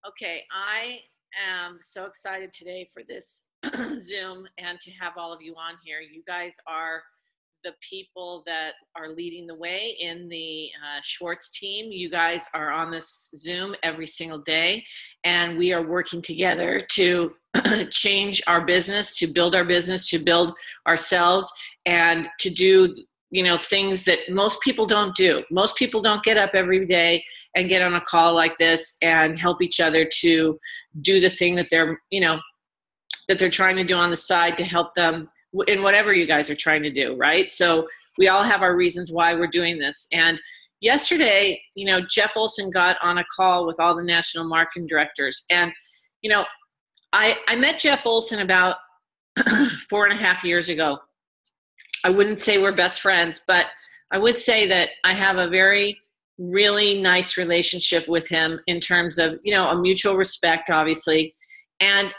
Okay, I am so excited today for this Zoom and to have all of you on here. You guys are the people that are leading the way in the Schwartz team. You guys are on this Zoom every single day, and we are working together to change our business, to build ourselves, and to do things that most people don't do. Most people don't get up every day and get on a call like this and help each other to do the thing that they're trying to do on the side to help them in whatever you guys are trying to do, right? So we all have our reasons why we're doing this. And yesterday, Jeff Olson got on a call with all the national marketing directors. And, I met Jeff Olson about 4.5 years ago. I wouldn't say we're best friends, but I would say that I have a really nice relationship with him in terms of, a mutual respect, obviously. And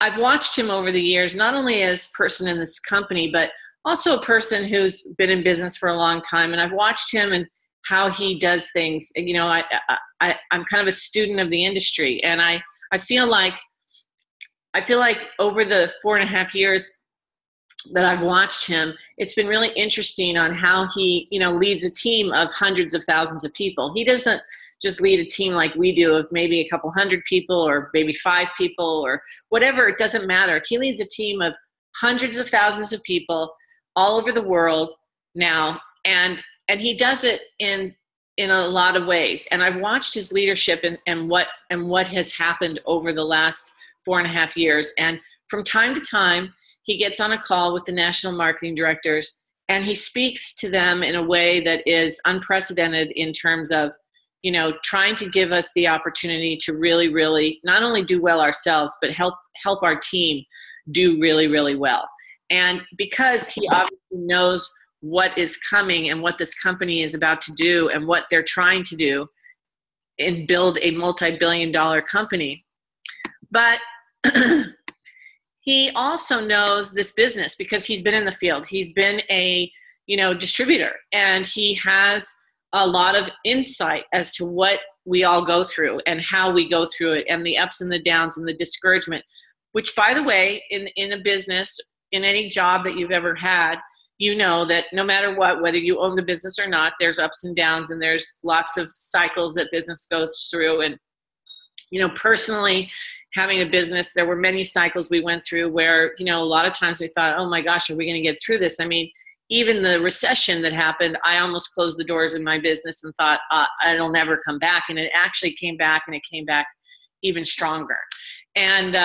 I've watched him over the years, not only as a person in this company, but also a person who's been in business for a long time. And I've watched him and how he does things. I'm kind of a student of the industry. And I feel like over the 4.5 years that I've watched him, it's been really interesting on how he, leads a team of hundreds of thousands of people. He doesn't just lead a team like we do of maybe a couple hundred people or maybe 5 people or whatever. It doesn't matter. He leads a team of hundreds of thousands of people all over the world now. And he does it in a lot of ways. And I've watched his leadership and what has happened over the last 4.5 years. And from time to time, he gets on a call with the national marketing directors and he speaks to them in a way that is unprecedented in terms of, trying to give us the opportunity to really, really not only do well ourselves, but help our team do really, really well. And because he obviously knows what is coming and what this company is about to do and what they're trying to do and build a multi-billion-dollar company. But he also knows this business because he's been in the field. He's been a, distributor, and he has a lot of insight as to what we all go through and how we go through it and the ups and the downs and the discouragement, which, by the way, in a business, in any job that you've ever had, that no matter what, whether you own the business or not, there's ups and downs and there's lots of cycles that business goes through. And, personally, having a business, there were many cycles we went through where, a lot of times we thought, oh my gosh, are we going to get through this? I mean, even the recession that happened, I almost closed the doors in my business and thought, it'll never come back. And it actually came back, and it came back even stronger. And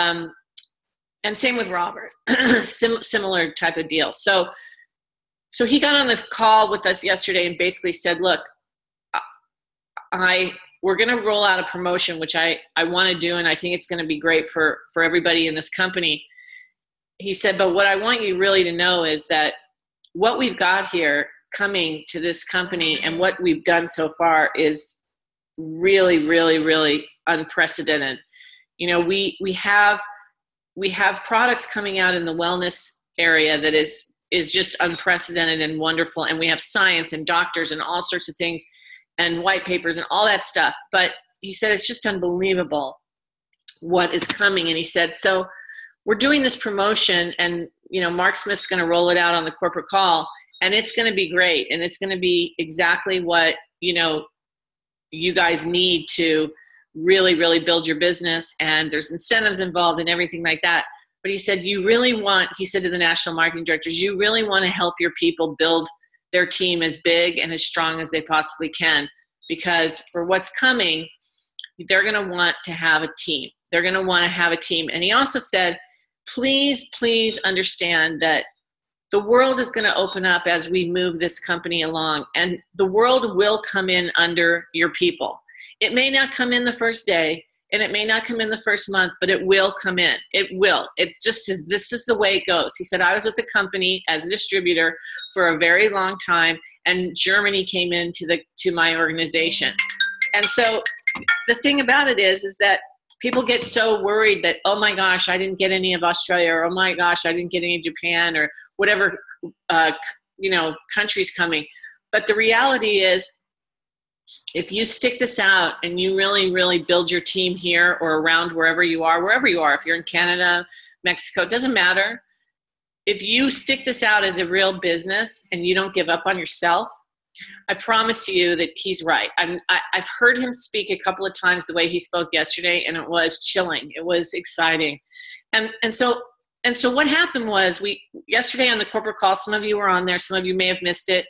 same with Robert, similar type of deal. So he got on the call with us yesterday and basically said, look, we're going to roll out a promotion, which I want to do, and I think it's going to be great for everybody in this company. He said, but what I want you really to know is that what we've got here coming to this company and what we've done so far is really, really, really unprecedented. We have products coming out in the wellness area that is just unprecedented and wonderful, and we have science and doctors and all sorts of things and white papers and all that stuff. But he said, it's just unbelievable what is coming. And he said, so we're doing this promotion, and, Mark Smith's going to roll it out on the corporate call, and it's going to be great. And it's going to be exactly what, you guys need to really, really build your business. And there's incentives involved and everything like that. But he said, he said to the national marketing directors, you really want to help your people build their team as big and as strong as they possibly can, because for what's coming, they're going to want to have a team. They're going to want to have a team. And he also said, please understand that the world is going to open up as we move this company along, and the world will come in under your people. It may not come in the first day, and it may not come in the first month, but it will come in. It will. It just is. This is the way it goes. He said, I was with the company as a distributor for a very long time, and Germany came into my organization. And so the thing about it is that people get so worried that, oh my gosh, I didn't get any of Australia, or oh my gosh, I didn't get any of Japan, or whatever, countries coming. But the reality is, if you stick this out and you really, really build your team here or around wherever you are, if you're in Canada, Mexico, it doesn't matter. If you stick this out as a real business and you don't give up on yourself, I promise you that he's right. I've heard him speak a couple of times the way he spoke yesterday, and it was chilling. It was exciting. And so what happened was, yesterday on the corporate call, some of you were on there, some of you may have missed it.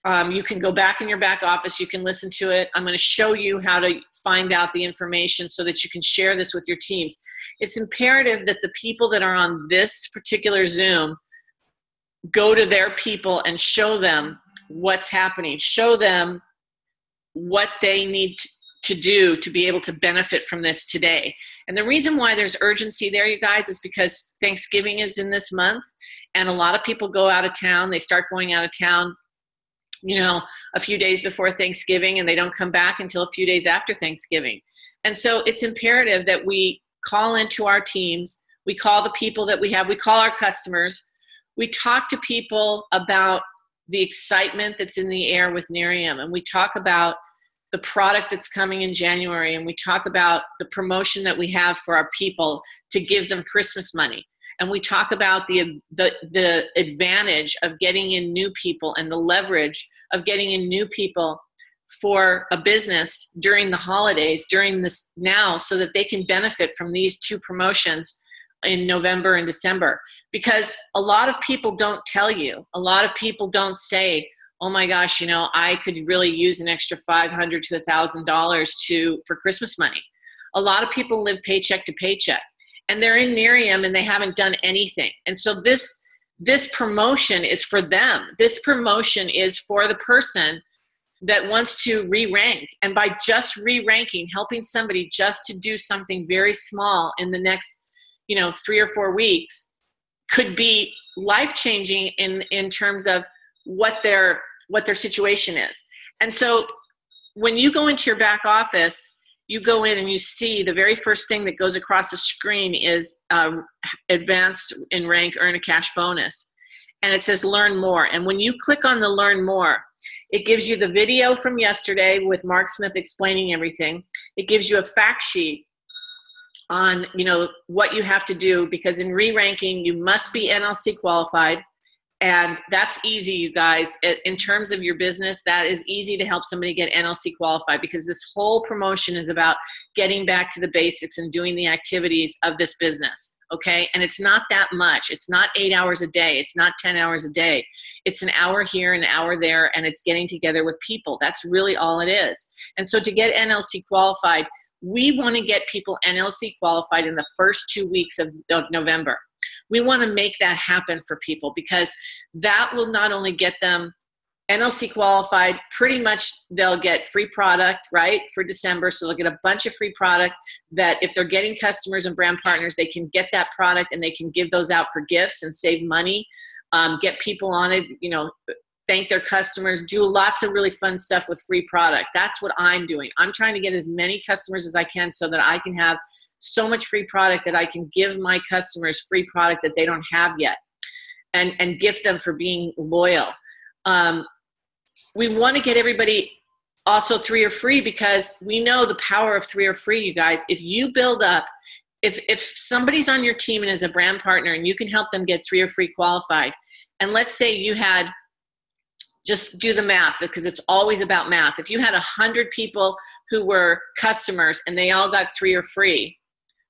You can go back in your back office, you can listen to it. I'm going to show you how to find out the information so that you can share this with your teams. It's imperative that the people that are on this particular Zoom go to their people and show them what's happening. Show them what they need to do to be able to benefit from this today. And the reason why there's urgency there, you guys, is because Thanksgiving is in this month, and a lot of people go out of town. They start going out of town, a few days before Thanksgiving, and they don't come back until a few days after Thanksgiving. And so it's imperative that we call into our teams. We call the people that we have. We call our customers. We talk to people about the excitement that's in the air with Nerium, and we talk about the product that's coming in January, and we talk about the promotion that we have for our people to give them Christmas money. And we talk about the advantage of getting in new people and the leverage of getting in new people for a business during the holidays, during this now, so that they can benefit from these two promotions in November and December. Because a lot of people don't tell you, a lot of people don't say, oh my gosh, I could really use an extra $500 to $1,000 for Christmas money. A lot of people live paycheck to paycheck, and they're in Nerium and they haven't done anything. And so this promotion is for them. This promotion is for the person that wants to re-rank. And by just re-ranking, helping somebody just to do something very small in the next 3 or 4 weeks could be life-changing in terms of what their situation is. And so when you go into your back office, you go in and you see the very first thing that goes across the screen is advance in rank, earn a cash bonus. And it says learn more. And when you click on the learn more, it gives you the video from yesterday with Mark Smith explaining everything. It gives you a fact sheet on what you have to do, because in re-ranking you must be NLC qualified. And that's easy, you guys. In terms of your business, that is easy to help somebody get NLC qualified, because this whole promotion is about getting back to the basics and doing the activities of this business, okay? And it's not that much. It's not 8 hours a day. It's not 10 hours a day. It's an hour here, an hour there, and it's getting together with people. That's really all it is. And so to get NLC qualified, we want to get people NLC qualified in the first 2 weeks of November. We want to make that happen for people, because that will not only get them NLC qualified, pretty much they'll get free product, right, for December. So they'll get a bunch of free product that if they're getting customers and brand partners, they can get that product and they can give those out for gifts and save money, get people on it, thank their customers, do lots of really fun stuff with free product. That's what I'm doing. I'm trying to get as many customers as I can so that I can have so much free product that I can give my customers free product that they don't have yet, and gift them for being loyal. We want to get everybody also 3 or free, because we know the power of 3 or free, you guys. If you build up, if somebody's on your team and is a brand partner and you can help them get 3 or free qualified, and let's say you had, just do the math, because it's always about math. If you had 100 people who were customers and they all got 3 or free,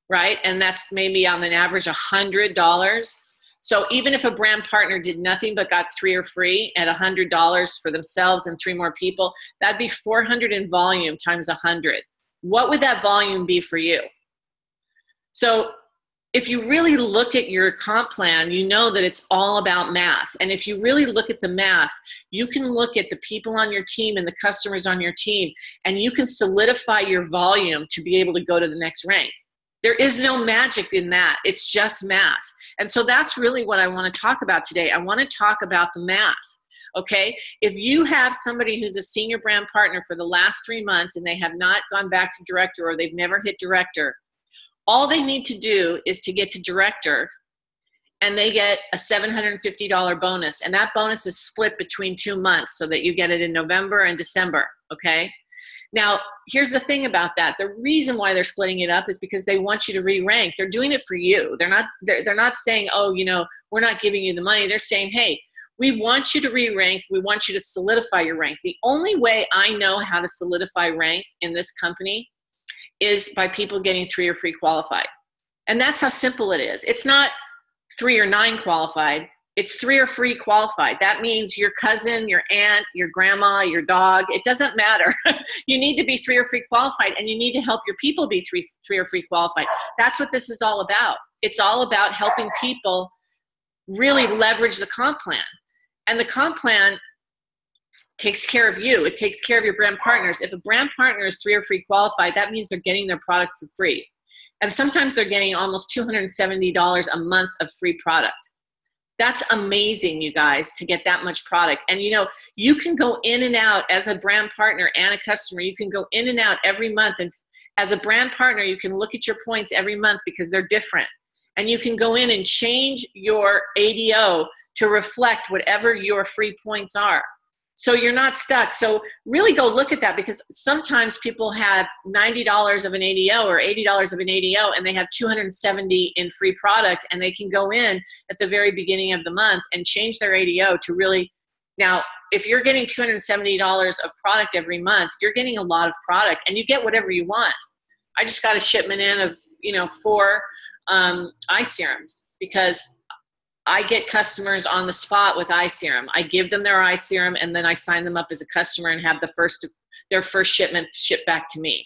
right? And that's maybe on an average $100. So even if a brand partner did nothing but got 3 or free at $100 for themselves and 3 more people, that'd be 400 in volume times 100. What would that volume be for you? So if you really look at your comp plan, you know that it's all about math. And if you really look at the math, you can look at the people on your team and the customers on your team, and you can solidify your volume to be able to go to the next rank. There is no magic in that. It's just math. And so that's really what I want to talk about today. I want to talk about the math, okay? If you have somebody who's a senior brand partner for the last 3 months and they have not gone back to director, or they've never hit director, all they need to do is to get to director and they get a $750 bonus. And that bonus is split between 2 months so that you get it in November and December, okay? Now, here's the thing about that. The reason why they're splitting it up is because they want you to re-rank. They're doing it for you. They're not saying, oh, you know, we're not giving you the money. They're saying, hey, we want you to re-rank. We want you to solidify your rank. The only way I know how to solidify rank in this company is by people getting 3 or free qualified. And that's how simple it is. It's not 3 or 9 qualified. It's 3 or free qualified. That means your cousin, your aunt, your grandma, your dog, it doesn't matter. You need to be 3 or free qualified, and you need to help your people be three or free qualified. That's what this is all about. It's all about helping people really leverage the comp plan. And the comp plan takes care of you. It takes care of your brand partners. If a brand partner is 3 or free qualified, that means they're getting their product for free. And sometimes they're getting almost $270 a month of free product. That's amazing, you guys, to get that much product. And you know, you can go in and out as a brand partner and a customer. You can go in and out every month. And as a brand partner, you can look at your points every month because they're different. And you can go in and change your ADO to reflect whatever your free points are. So you're not stuck. So really go look at that, because sometimes people have $90 of an ADO or $80 of an ADO and they have 270 in free product, and they can go in at the very beginning of the month and change their ADO to really, now if you're getting $270 of product every month, you're getting a lot of product and you get whatever you want. I just got a shipment in of, you know, 4 eye serums, because I get customers on the spot with eye serum. I give them their eye serum, and then I sign them up as a customer and have their first shipment shipped back to me.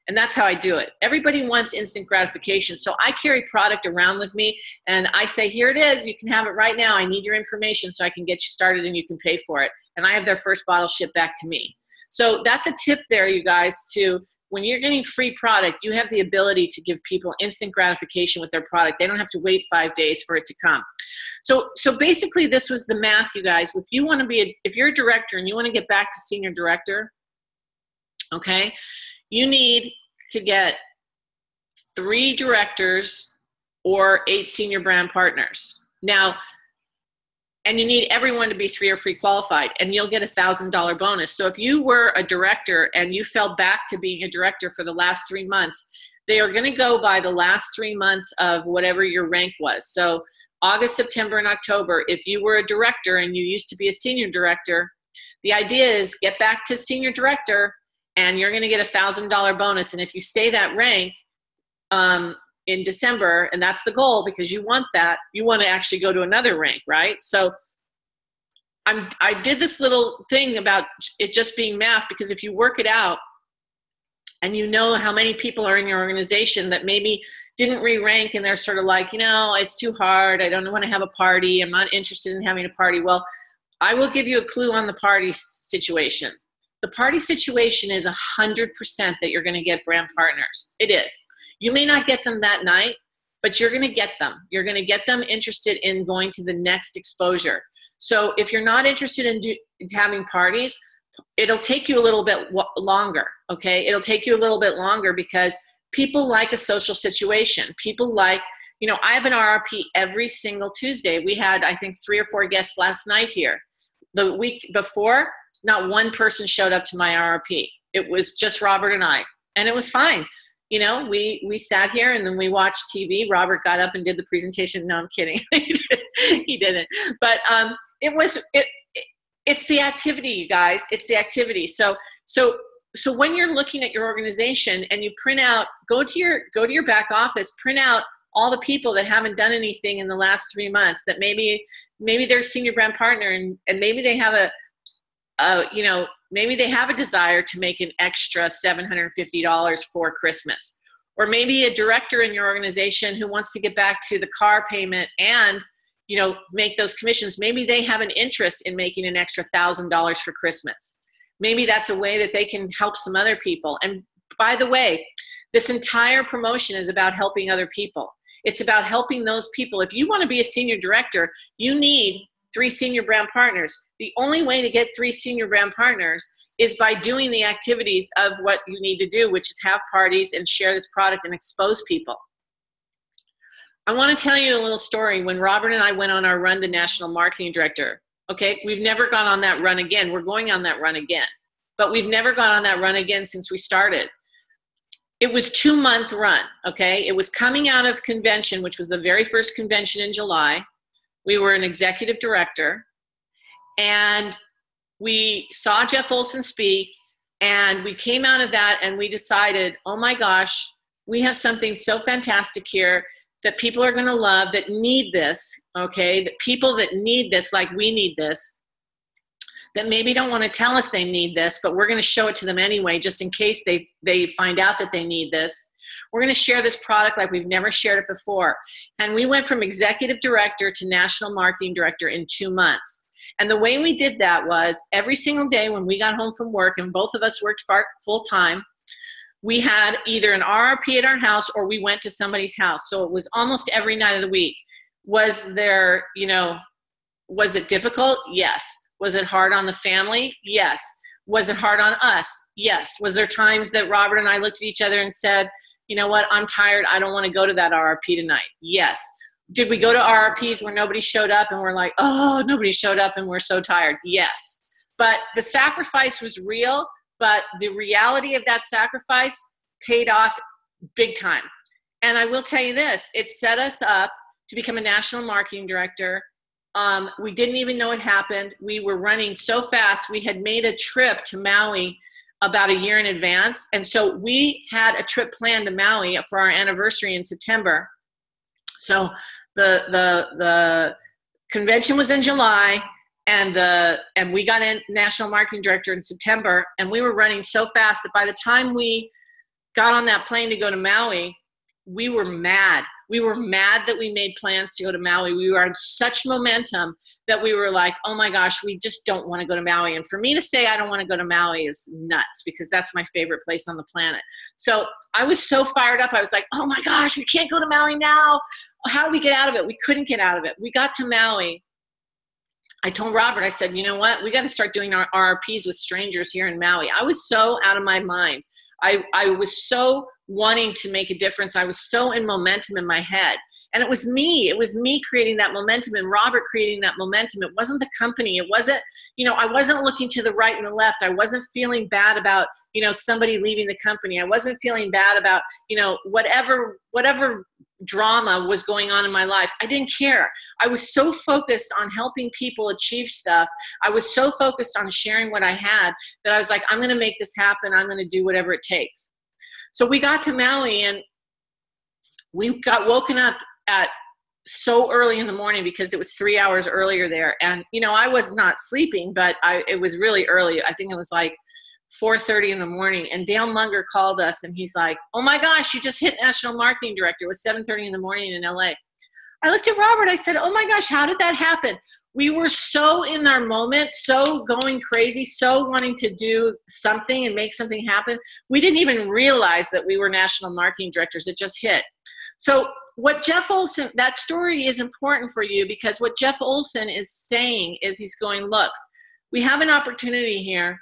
And that's how I do it. Everybody wants instant gratification. So I carry product around with me, and I say, here it is. You can have it right now. I need your information so I can get you started and you can pay for it. And I have their first bottle shipped back to me. So that's a tip there, you guys, to when you're getting free product, you have the ability to give people instant gratification with their product. They don't have to wait 5 days for it to come. So basically this was the math, you guys. If you want to be, if you're a director and you want to get back to senior director, okay, you need to get 3 directors or 8 senior brand partners. Now, and you need everyone to be 3 or free qualified, and you'll get a $1,000 bonus. So if you were a director and you fell back to being a director for the last 3 months, they are going to go by the last 3 months of whatever your rank was. So August, September, and October, if you were a director and you used to be a senior director, the idea is get back to senior director and you're going to get a $1,000 bonus. And if you stay that rank, in December, and that's the goal, because you want that, you want to actually go to another rank, right? So I did this little thing about it just being math, because if you work it out and you know how many people are in your organization that maybe didn't re-rank and they're sort of like, you know, it's too hard, I don't want to have a party, I'm not interested in having a party. Well, I will give you a clue on the party situation. The party situation is 100% that you're going to get brand partners. It is. You may not get them that night, but you're going to get them. You're going to get them interested in going to the next exposure. So if you're not interested in having parties, it'll take you a little bit longer, okay? It'll take you a little bit longer because people like a social situation. People like, you know, I have an RRP every single Tuesday. We had, I think, 3 or 4 guests last night here. The week before, not one person showed up to my RRP. It was just Robert and I, and it was fine. You know, we sat here and then we watched TV. Robert got up and did the presentation. No, I'm kidding. He didn't. But it's the activity, you guys. It's the activity. So when you're looking at your organization and you print out, go to your back office, print out all the people that haven't done anything in the last 3 months, that maybe they're a senior brand partner and maybe they have maybe they have a desire to make an extra $750 for Christmas. Or maybe a director in your organization who wants to get back to the car payment and, you know, make those commissions. Maybe they have an interest in making an extra $1,000 for Christmas. Maybe that's a way that they can help some other people. And by the way, this entire promotion is about helping other people. It's about helping those people. If you want to be a senior director, you need 3 senior brand partners. The only way to get 3 senior brand partners is by doing the activities of what you need to do, which is have parties and share this product and expose people. I want to tell you a little story. When Robert and I went on our run to National Marketing Director, okay, we've never gone on that run again. We're going on that run again, but we've never gone on that run again since we started. It was 2-month run, okay? It was coming out of convention, which was the very first convention in July. We were an executive director, and we saw Jeff Olson speak, and we came out of that and we decided, oh my gosh, we have something so fantastic here that people are going to love, that need this, okay? That people that need this, like we need this, that maybe don't want to tell us they need this, but we're going to show it to them anyway, just in case they find out that they need this. We're going to share this product like we've never shared it before. And we went from executive director to national marketing director in 2 months. And the way we did that was every single day when we got home from work, and both of us worked full time, we had either an RRP at our house or we went to somebody's house. So it was almost every night of the week. Was there, was it difficult? Yes. Was it hard on the family? Yes. Was it hard on us? Yes. Was there times that Robert and I looked at each other and said, you know what, I'm tired, I don't want to go to that RRP tonight? Yes. Did we go to RRPs where nobody showed up and we're like, oh, nobody showed up and we're so tired? Yes. But the sacrifice was real, but the reality of that sacrifice paid off big time. And I will tell you this, it set us up to become a national marketing director. We didn't even know it happened. We were running so fast. We had made a trip to Maui about a year in advance. And so we had a trip planned to Maui for our anniversary in September. So the convention was in July, and we got in national marketing director in September, and we were running so fast that by the time we got on that plane to go to Maui, we were mad. We were mad that we made plans to go to Maui. We were on such momentum that we were like, oh my gosh, we just don't want to go to Maui. And for me to say I don't want to go to Maui is nuts, because that's my favorite place on the planet. So I was so fired up. I was like, oh my gosh, we can't go to Maui now. How do we get out of it? We couldn't get out of it. We got to Maui. I told Robert, I said, you know what? We got to start doing our RRPs with strangers here in Maui. I was so out of my mind. I was so wanting to make a difference. I was so in momentum in my head. And it was me. It was me creating that momentum and Robert creating that momentum. It wasn't the company. It wasn't, I wasn't looking to the right and the left. I wasn't feeling bad about, somebody leaving the company. I wasn't feeling bad about, whatever drama was going on in my life. I didn't care. I was so focused on helping people achieve stuff. I was so focused on sharing what I had that I was like, I'm going to make this happen. I'm going to do whatever it takes. So we got to Maui, and we got woken up at so early in the morning because it was 3 hours earlier there. And, I was not sleeping, but it was really early. I think it was like 4:30 in the morning, and Dale Munger called us, and he's like, oh my gosh, you just hit national marketing director. It was 7:30 in the morning in LA. I looked at Robert, I said, oh my gosh, how did that happen? We were so in our moment, so going crazy, so wanting to do something and make something happen. We didn't even realize that we were national marketing directors. It just hit. So what Jeff Olson, that story is important for you, because what Jeff Olson is saying is he's going, look, we have an opportunity here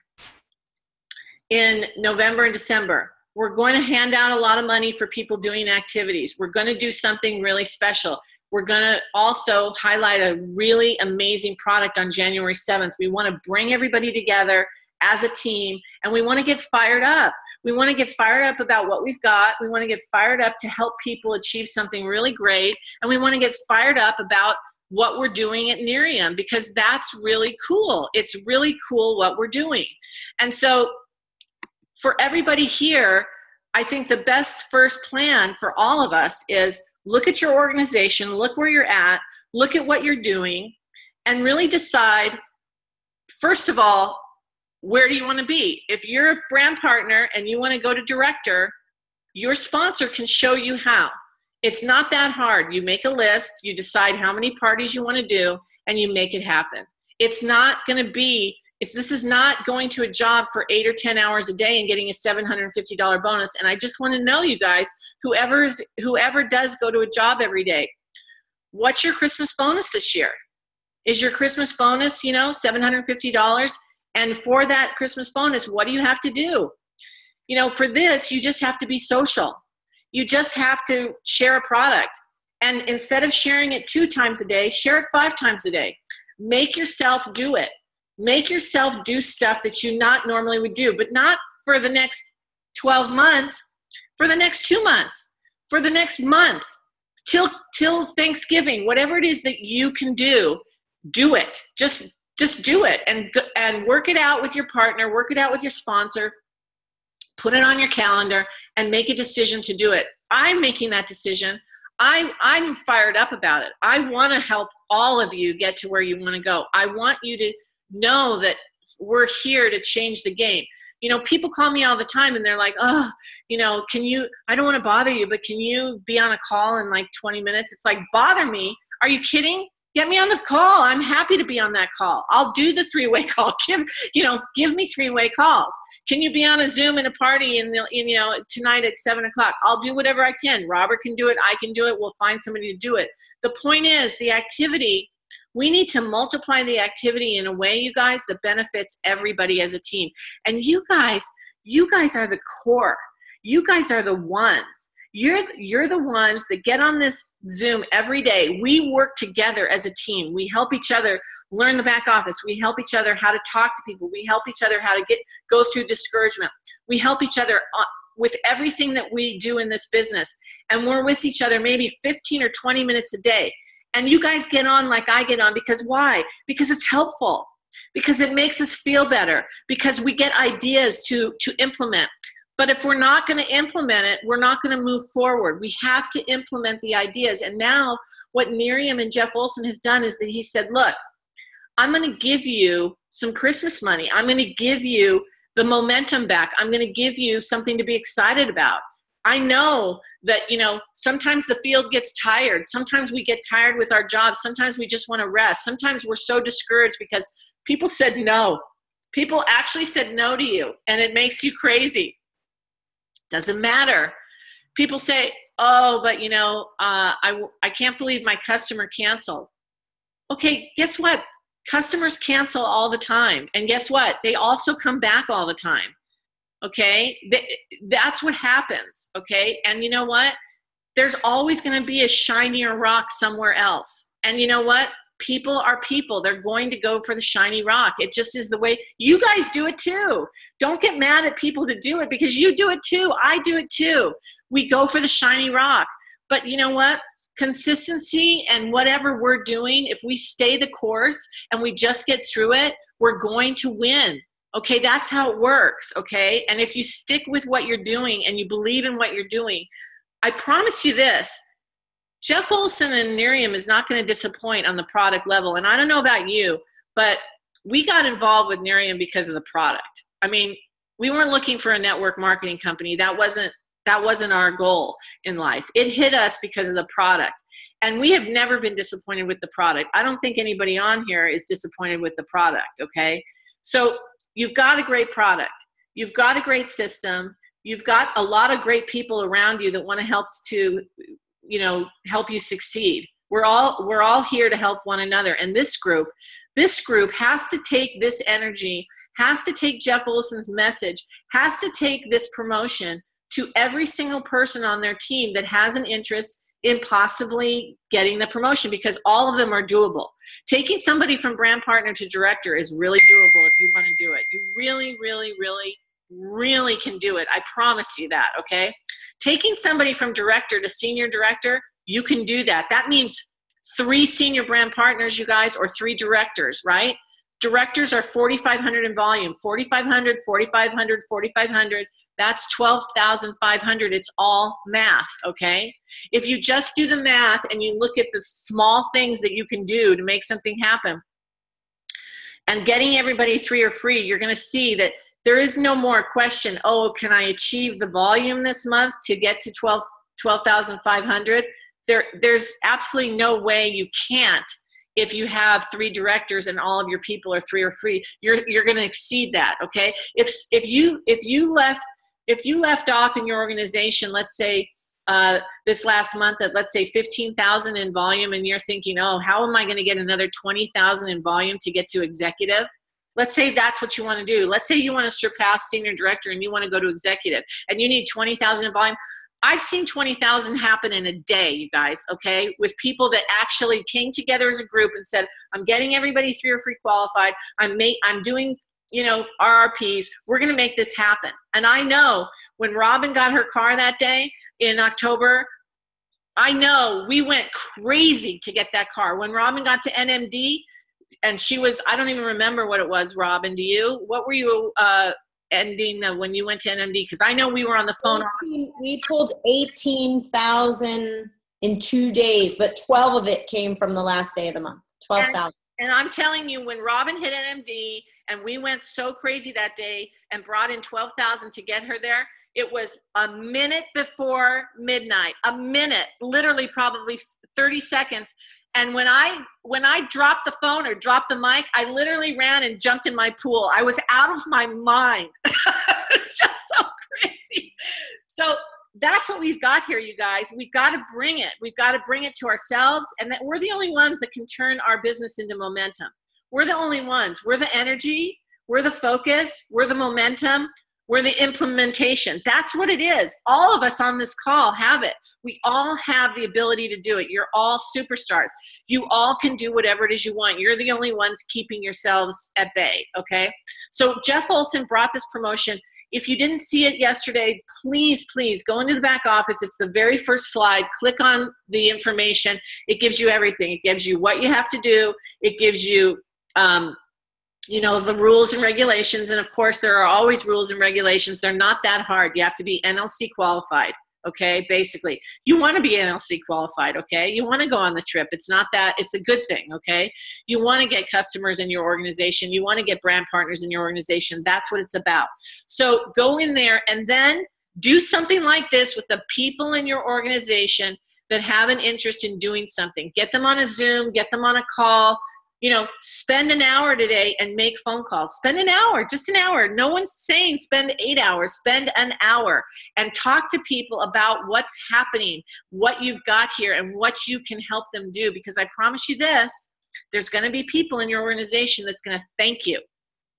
in November and December. We're going to hand out a lot of money for people doing activities. We're going to do something really special. We're going to also highlight a really amazing product on January 7th. We want to bring everybody together as a team, and we want to get fired up. We want to get fired up about what we've got. We want to get fired up to help people achieve something really great. And we want to get fired up about what we're doing at Nerium, because that's really cool. It's really cool what we're doing. And so for everybody here, I think the best first plan for all of us is look at your organization, look where you're at, look at what you're doing, and really decide, first of all, where do you want to be? If you're a brand partner and you want to go to director, your sponsor can show you how. It's not that hard. You make a list, you decide how many parties you want to do, and you make it happen. It's not going to be, this is not going to a job for 8 or 10 hours a day and getting a $750 bonus. And I just want to know, you guys, whoever does go to a job every day, what's your Christmas bonus this year? Is your Christmas bonus, $750? And for that Christmas bonus, what do you have to do? For this, you just have to be social. You just have to share a product. And instead of sharing it 2 times a day, share it 5 times a day. Make yourself do it. Make yourself do stuff that you not normally would do, but not for the next 12 months, for the next 2 months, for the next month, till Thanksgiving. Whatever it is that you can do it. Just do it, and work it out with your partner, work it out with your sponsor, put it on your calendar, and make a decision to do it. I'm making that decision. I'm fired up about it. I want to help all of you get to where you want to go. I want you to know that we're here to change the game. You know, people call me all the time and they're like, oh, you know, I don't want to bother you, but can you be on a call in like 20 minutes? It's like, bother me? Are you kidding? Get me on the call. I'm happy to be on that call. I'll do the 3-way call. Give me 3-way calls. Can you be on a Zoom in a party tonight at 7 o'clock? I'll do whatever I can. Robert can do it. I can do it. We'll find somebody to do it. The point is, the activity, we need to multiply the activity in a way, you guys, that benefits everybody as a team. And you guys are the core. You guys are the ones. You're the ones that get on this Zoom every day. We work together as a team. We help each other learn the back office. We help each other how to talk to people. We help each other how to go through discouragement. We help each other with everything that we do in this business. And we're with each other maybe 15 or 20 minutes a day. And you guys get on like I get on, because why? Because it's helpful. Because it makes us feel better. Because we get ideas to implement. But if we're not going to implement it, we're not going to move forward. We have to implement the ideas. And now what Miriam and Jeff Olson has done is that he said, look, I'm going to give you some Christmas money. I'm going to give you the momentum back. I'm going to give you something to be excited about. I know that, sometimes the field gets tired. Sometimes we get tired with our jobs. Sometimes we just want to rest. Sometimes we're so discouraged because people said no. People actually said no to you, and it makes you crazy. Doesn't matter. People say, oh, but I can't believe my customer canceled. Okay, guess what? Customers cancel all the time. And guess what? They also come back all the time. Okay? That's what happens. Okay? And you know what? There's always going to be a shinier rock somewhere else. And you know what? People are people. They're going to go for the shiny rock. It just is the way. You guys do it too. Don't get mad at people to do it, because you do it too. I do it too. We go for the shiny rock. But you know what? Consistency and whatever we're doing, if we stay the course and we just get through it, we're going to win. Okay, that's how it works. Okay, and if you stick with what you're doing and you believe in what you're doing, I promise you this. Jeff Olson and Miriam is not going to disappoint on the product level. And I don't know about you, but we got involved with Miriam because of the product. I mean, we weren't looking for a network marketing company. That wasn't our goal in life. It hit us because of the product. And we have never been disappointed with the product. I don't think anybody on here is disappointed with the product, okay? So you've got a great product. You've got a great system. You've got a lot of great people around you that want to help you succeed. We're all here to help one another. And this group has to take this energy, has to take Jeff Olson's message, has to take this promotion to every single person on their team that has an interest in possibly getting the promotion, because all of them are doable. Taking somebody from brand partner to director is really doable if you want to do it. You really, really, really, really can do it. I promise you that, okay? Taking somebody from director to senior director, you can do that. That means 3 senior brand partners, you guys, or 3 directors, right? Directors are 4,500 in volume. 4,500, 4,500, 4,500. That's 12,500. It's all math, okay? If you just do the math and you look at the small things that you can do to make something happen, and getting everybody 3 or free, you're going to see that there is no more question, oh, can I achieve the volume this month to get to 12,500? There's absolutely no way you can't. If you have 3 directors and all of your people are 3 or free, you're going to exceed that. Okay. If you left off in your organization, let's say this last month at, let's say 15,000 in volume, and you're thinking, oh, how am I going to get another 20,000 in volume to get to executive? Let's say that's what you want to do. Let's say you want to surpass senior director and you want to go to executive and you need 20,000 in volume. I've seen 20,000 happen in a day, you guys, okay, with people that actually came together as a group and said, I'm getting everybody 3 or 3 qualified. I'm doing, you know, RRPs. We're going to make this happen. And I know when Robin got her car that day in October, I know we went crazy to get that car. When Robin got to NMD, and she was, I don't even remember what it was, Robin, do you? What were you ending when you went to NMD? Because I know we were on the phone. We pulled 18,000 in 2 days, but 12 of it came from the last day of the month, 12,000. And I'm telling you, when Robin hit NMD and we went so crazy that day and brought in 12,000 to get her there, it was a minute before midnight, a minute, literally probably 30 seconds. And when I dropped the phone or dropped the mic, I literally ran and jumped in my pool. I was out of my mind. It's just so crazy. So that's what we've got here, you guys. We've got to bring it. We've got to bring it to ourselves, and that we're the only ones that can turn our business into momentum. We're the only ones. We're the energy. We're the focus. We're the momentum. We're the implementation. That's what it is. All of us on this call have it. We all have the ability to do it. You're all superstars. You all can do whatever it is you want. You're the only ones keeping yourselves at bay, okay? So Jeff Olson brought this promotion. If you didn't see it yesterday, please, please go into the back office. It's the very first slide. Click on the information. It gives you everything. It gives you what you have to do. It gives you you know, the rules and regulations. And of course, there are always rules and regulations. They're not that hard. You have to be NLC qualified, okay? Basically, you want to be NLC qualified, okay? You want to go on the trip. It's not that, it's a good thing, okay? You want to get customers in your organization. You want to get brand partners in your organization. That's what it's about. So go in there and then do something like this with the people in your organization that have an interest in doing something. Get them on a Zoom, get them on a call. You know, spend an hour today and make phone calls. Spend an hour, just an hour. No one's saying spend 8 hours. Spend an hour and talk to people about what's happening, what you've got here, and what you can help them do. Because I promise you this, there's going to be people in your organization that's going to thank you.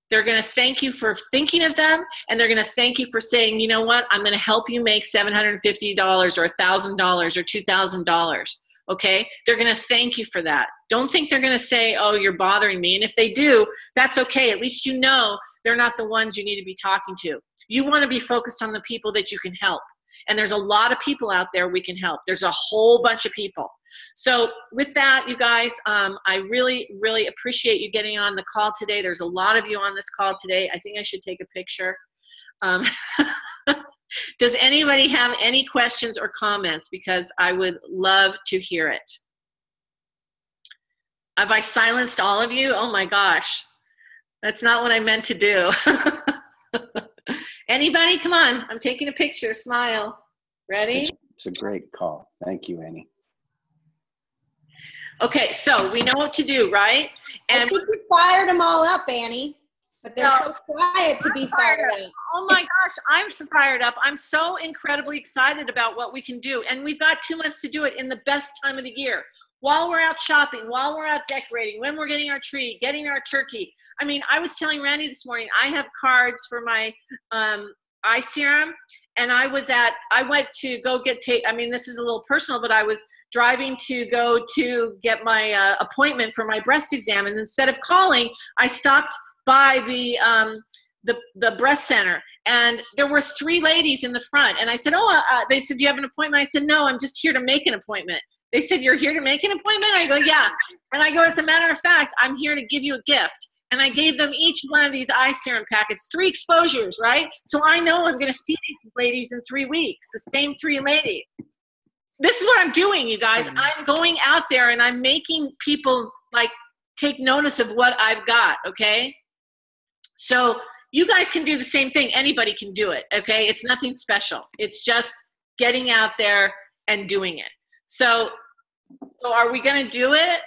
They're going to thank you for thinking of them, and they're going to thank you for saying, you know what, I'm going to help you make $750 or $1,000 or $2,000. Okay, they're going to thank you for that. Don't think they're going to say, oh, you're bothering me. And if they do, that's okay. At least you know they're not the ones you need to be talking to. You want to be focused on the people that you can help. And there's a lot of people out there we can help. There's a whole bunch of people. So with that, you guys, I really, really appreciate you getting on the call today. There's a lot of you on this call today. I think I should take a picture. Does anybody have any questions or comments? Because I would love to hear it. Have I silenced all of you? Oh my gosh. That's not what I meant to do. Anybody? Come on. I'm taking a picture. Smile. Ready? It's a great call. Thank you, Annie. Okay, so we know what to do, right? And I think you fired them all up, Annie. But they're so quiet to be fired up. Oh my gosh, I'm so fired up. I'm so incredibly excited about what we can do. And we've got 2 months to do it in the best time of the year. While we're out shopping, while we're out decorating, when we're getting our tree, getting our turkey. I mean, I was telling Randy this morning, I have cards for my eye serum. And I went to go get, I mean, this is a little personal, but I was driving to go to get my appointment for my breast exam. And instead of calling, I stopped by the breast center, and there were 3 ladies in the front, and I said, they said, do you have an appointment? I said, no, I'm just here to make an appointment. They said, you're here to make an appointment? I go, yeah. And I go, as a matter of fact, I'm here to give you a gift. And I gave them each one of these eye serum packets, 3 exposures, right? So I know I'm going to see these ladies in 3 weeks, the same 3 ladies. This is what I'm doing, you guys. I'm going out there and I'm making people like take notice of what I've got, okay? So you guys can do the same thing. Anybody can do it, okay? It's nothing special. It's just getting out there and doing it. So are we going to do it?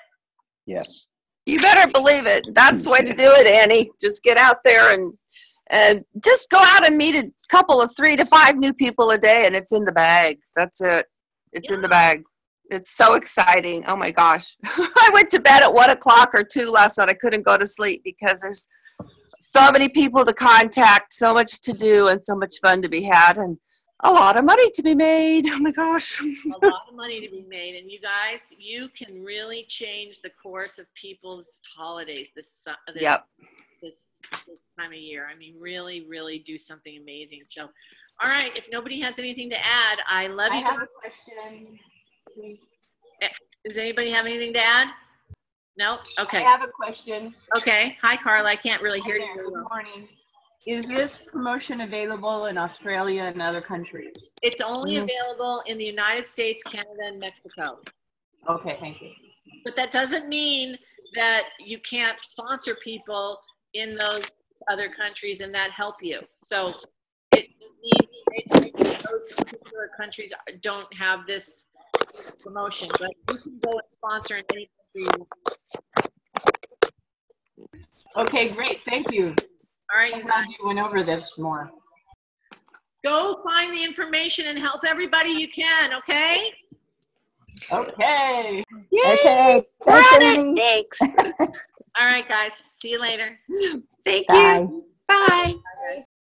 Yes. You better believe it. That's the way to do it, Annie. Just get out there and just go out and meet a couple of 3 to 5 new people a day, and it's in the bag. That's it. It's in the bag. It's so exciting. Oh my gosh. I went to bed at 1 o'clock or 2 last night. I couldn't go to sleep because there's so many people to contact, so much to do, and so much fun to be had. And A lot of money to be made. Oh my gosh. A lot of money to be made. And you guys, you can really change the course of people's holidays this Yep. this time of year. I mean, really, really do something amazing. So, all right, if nobody has anything to add, I love you. I have a question. Does anybody have anything to add? No? Okay. I have a question. Okay. Hi, Carla. I can't really hear you Hi there. very well. Good morning. Is this promotion available in Australia and other countries? It's only available in the United States, Canada, and Mexico. Okay, thank you. But that doesn't mean that you can't sponsor people in those other countries and that help you. So it means those particular countries don't have this promotion, but you can go and sponsor in any country you want. Okay, great. Thank you. All right, I'm you glad guys. you went over this more. Go find the information and help everybody you can, okay? Okay. Yay! Okay. We're Thanks, on Annie. it. Thanks. All right, guys. See you later. Thank Bye. you. Bye. Bye.